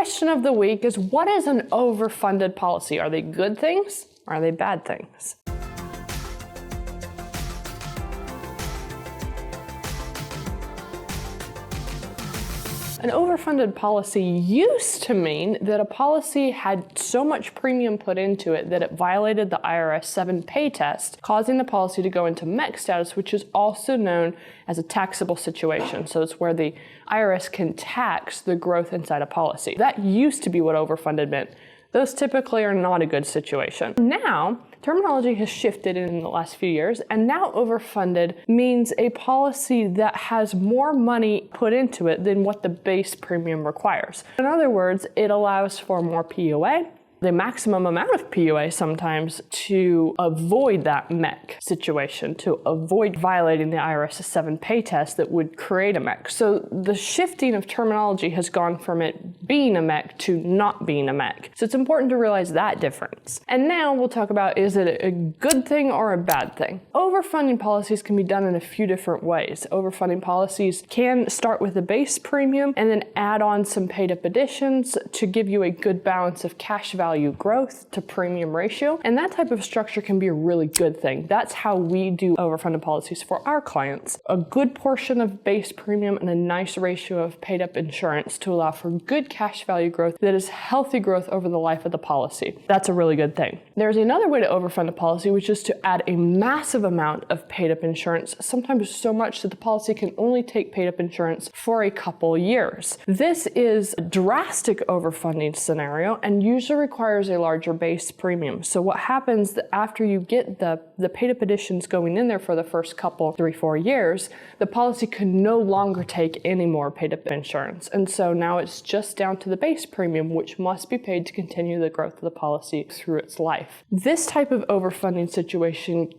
question of the week is, what is an overfunded policy? Are they good things? Or are they bad things? An overfunded policy used to mean that a policy had so much premium put into it that it violated the IRS 7 pay test, causing the policy to go into MEC status, which is also known as a taxable situation. So it's where the IRS can tax the growth inside a policy. That used to be what overfunded meant. Those typically are not a good situation. Now, terminology has shifted in the last few years, and now overfunded means a policy that has more money put into it than what the base premium requires. In other words, it allows for more PUA, the maximum amount of PUA sometimes, to avoid that MEC situation, to avoid violating the IRS 7 pay test that would create a MEC. So the shifting of terminology has gone from it being a MEC to not being a MEC. So it's important to realize that difference. And now we'll talk about, is it a good thing or a bad thing? Overfunding policies can be done in a few different ways. Overfunding policies can start with a base premium and then add on some paid up additions to give you a good balance of cash value growth to premium ratio, and that type of structure can be a really good thing. That's how we do overfunded policies for our clients. A good portion of base premium and a nice ratio of paid up insurance to allow for good cash value growth that is healthy growth over the life of the policy. That's a really good thing. There's another way to overfund a policy, which is to add a massive amount of paid up insurance, sometimes so much that the policy can only take paid up insurance for a couple years. This is a drastic overfunding scenario and usually requires a larger base premium. So what happens after you get the paid up additions going in there for the first couple, 3-4 years, the policy can no longer take any more paid up insurance. And so now it's just down to the base premium, which must be paid to continue the growth of the policy through its life. This type of overfunding situation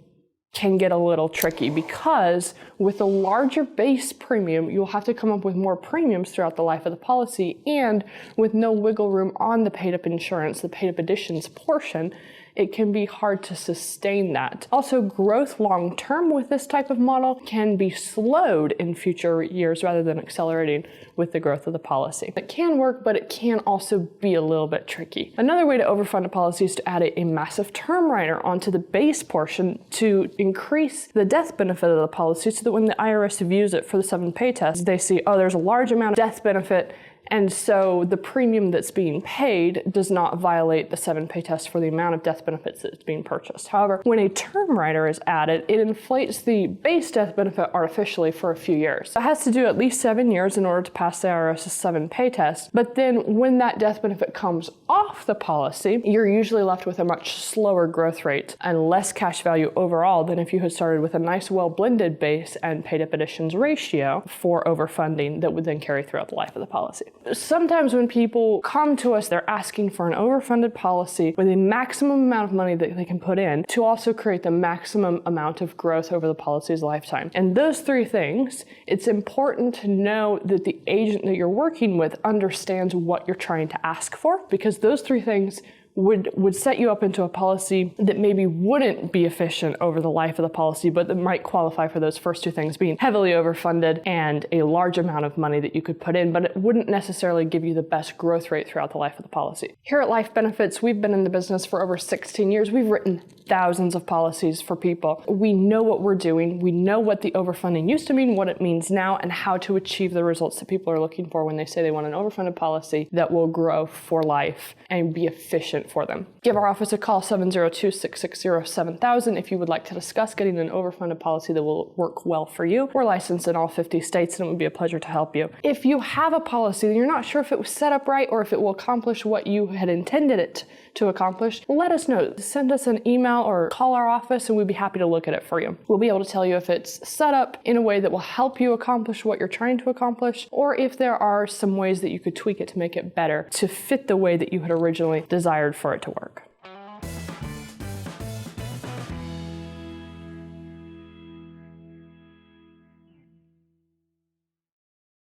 can get a little tricky because with a larger base premium, you'll have to come up with more premiums throughout the life of the policy, and with no wiggle room on the paid up insurance, the paid up additions portion, it can be hard to sustain that. Also, growth long term with this type of model can be slowed in future years rather than accelerating with the growth of the policy. It can work, but it can also be a little bit tricky. Another way to overfund a policy is to add a massive term rider onto the base portion to increase the death benefit of the policy so that when the IRS views it for the 7 pay test, they see, oh, there's a large amount of death benefit, and so the premium that's being paid does not violate the 7 pay test for the amount of death benefits that's being purchased. However, when a term rider is added, it inflates the base death benefit artificially for a few years. It has to do at least 7 years in order to pass the IRS's 7 pay test. But then when that death benefit comes off the policy, you're usually left with a much slower growth rate and less cash value overall than if you had started with a nice well-blended base and paid up additions ratio for overfunding that would then carry throughout the life of the policy. Sometimes when people come to us, they're asking for an overfunded policy with a maximum amount of money that they can put in to also create the maximum amount of growth over the policy's lifetime. And those 3 things, it's important to know that the agent that you're working with understands what you're trying to ask for, because those 3 things would set you up into a policy that maybe wouldn't be efficient over the life of the policy, but that might qualify for those first 2 things, being heavily overfunded and a large amount of money that you could put in, but it wouldn't necessarily give you the best growth rate throughout the life of the policy. Here at Life Benefits, we've been in the business for over 16 years. We've written thousands of policies for people. We know what we're doing. We know what the overfunding used to mean, what it means now, and how to achieve the results that people are looking for when they say they want an overfunded policy that will grow for life and be efficient for them. Give our office a call, 702-660-7000, if you would like to discuss getting an overfunded policy that will work well for you. We're licensed in all 50 states, and it would be a pleasure to help you. If you have a policy and you're not sure if it was set up right or if it will accomplish what you had intended it to accomplish, let us know. Send us an email or call our office, and we'd be happy to look at it for you. We'll be able to tell you if it's set up in a way that will help you accomplish what you're trying to accomplish, or if there are some ways that you could tweak it to make it better to fit the way that you had originally desired for it to work.